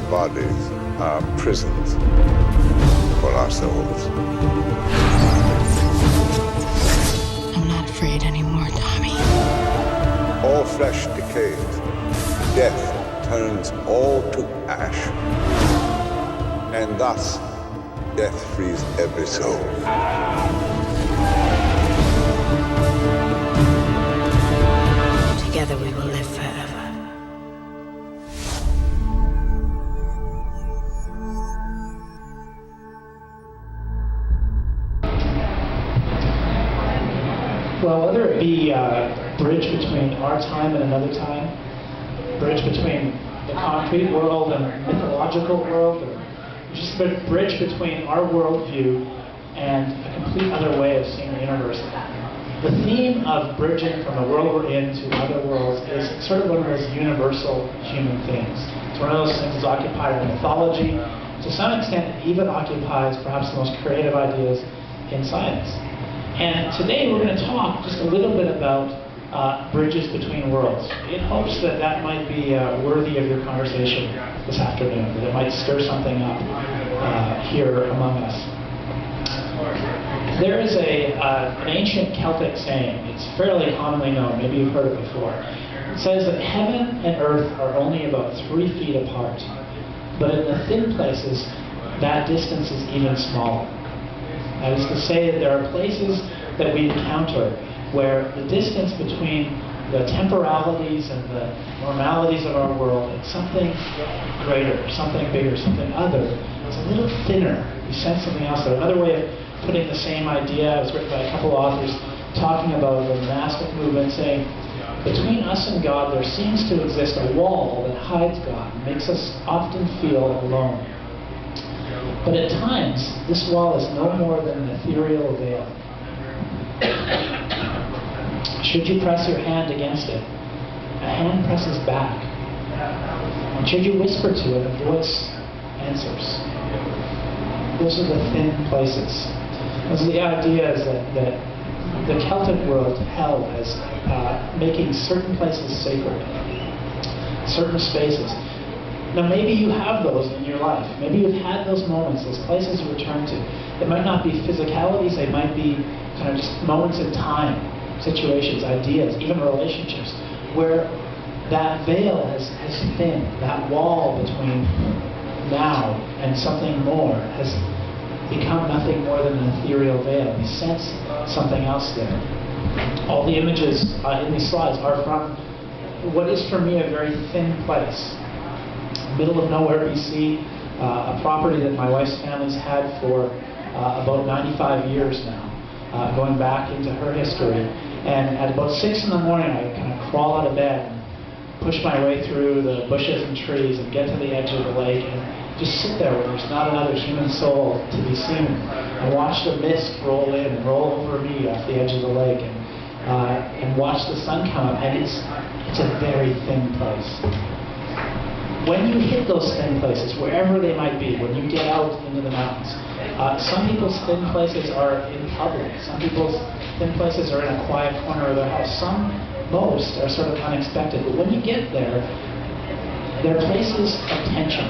our bodies are prisons for our souls. I'm not afraid anymore, Tommy. All flesh decays. Death turns all to ash. And thus, death frees every soul. Together we will live forever. Well, whether it be a bridge between our time and another time, bridge between the concrete world and the mythological world, or just a bridge between our worldview and a complete other way of seeing the universe. The theme of bridging from the world we're in to other worlds is sort of one of those universal human themes. It's one of those things that's occupied in mythology. To some extent, it even occupies perhaps the most creative ideas in science. And today we're going to talk just a little bit about bridges between worlds, in hopes that that might be worthy of your conversation this afternoon, that it might stir something up here among us. There is an ancient Celtic saying. It's fairly commonly known. Maybe you've heard it before. It says that heaven and earth are only about 3 feet apart, but in the thin places, that distance is even smaller. That is to say that there are places that we encounter where the distance between the temporalities and the normalities of our world and something greater, something bigger, something other, is a little thinner. You sense something else there. Another way of putting the same idea was written by a couple authors talking about the monastic movement, saying, between us and God there seems to exist a wall that hides God and makes us often feel alone. But at times, this wall is no more than an ethereal veil. Should you press your hand against it, a hand presses back. And should you whisper to it, a voice answers. Those are the thin places. Those are the ideas that the Celtic world held as making certain places sacred, certain spaces. Now maybe you have those in your life. Maybe you've had those moments, those places you return to. It might not be physicalities, they might be kind of just moments in time, situations, ideas, even relationships, where that veil has thinned, that wall between now and something more has become nothing more than an ethereal veil. You sense something else there. All the images in these slides are from what is for me a very thin place. Middle of nowhere, BC, a property that my wife's family's had for about 95 years now, going back into her history. And at about 6 in the morning, I kind of crawl out of bed and push my way through the bushes and trees and get to the edge of the lake and just sit there where there's not another human soul to be seen, and watch the mist roll in and roll over me off the edge of the lake, and watch the sun come up. And it's a very thin place. When you hit those thin places, wherever they might be, when you get out into the mountains, some people's thin places are in public. Some people's thin places are in a quiet corner of their house. Most are sort of unexpected. But when you get there, they're places of tension.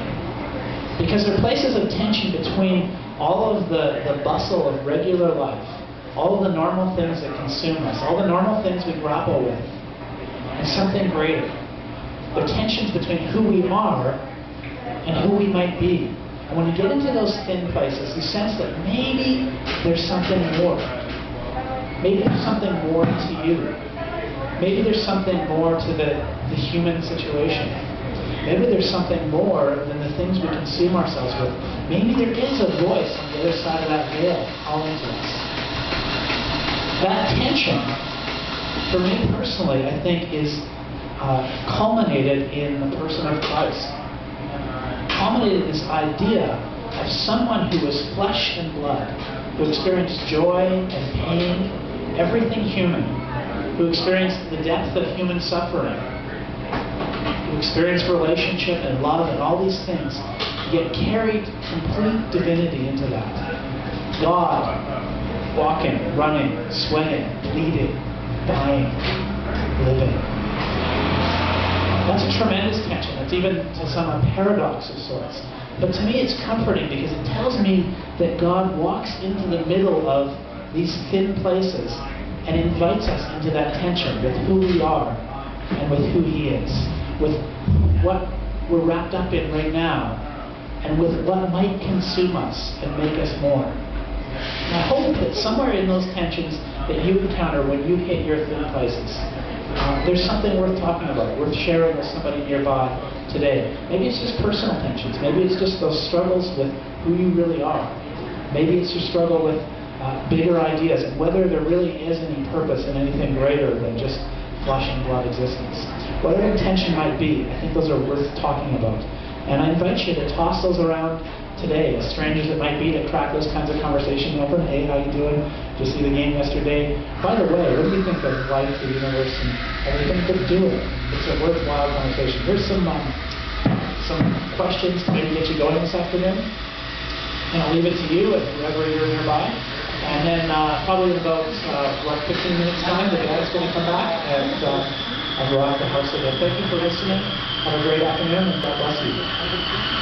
Because they're places of tension between all of the bustle of regular life, all of the normal things that consume us, all the normal things we grapple with, and something greater. They're tensions between who we are and who we might be. And when you get into those thin places, you sense that maybe there's something more. Maybe there's something more to you. Maybe there's something more to the human situation. Maybe there's something more than the things we consume ourselves with. Maybe there is a voice on the other side of that veil calling to us. That tension, for me personally, I think is culminated in the person of Christ. Culminated in this idea of someone who was flesh and blood, who experienced joy and pain, everything human, who experienced the depth of human suffering, who experienced relationship and love and all these things, yet carried complete divinity into that. God walking, running, sweating, bleeding, dying, living. That's a tremendous tension. A It's even to some a paradox of sorts. But to me it's comforting because it tells me that God walks into the middle of these thin places and invites us into that tension with who we are and with who He is, with what we're wrapped up in right now, and with what might consume us and make us more. And I hope that somewhere in those tensions that you encounter when you hit your thin places, there's something worth talking about, worth sharing with somebody nearby today. Maybe it's just personal tensions. Maybe it's just those struggles with who you really are. Maybe it's your struggle with bigger ideas, and whether there really is any purpose in anything greater than just flesh and blood existence. Whatever tension might be, I think those are worth talking about. And I invite you to toss those around today, as strange as it might be, to crack those kinds of conversations open. Hey, how you doing? Just see the game yesterday. By the way, what do you think of life, the universe, and everything? But do it. It's a worthwhile conversation. Here's some questions to maybe get you going this afternoon. And I'll leave it to you and whoever you're nearby. And then probably in about 15 minutes time, the dad's going to come back and I'll go out the house again. Thank you for listening. Have a great afternoon and God bless you.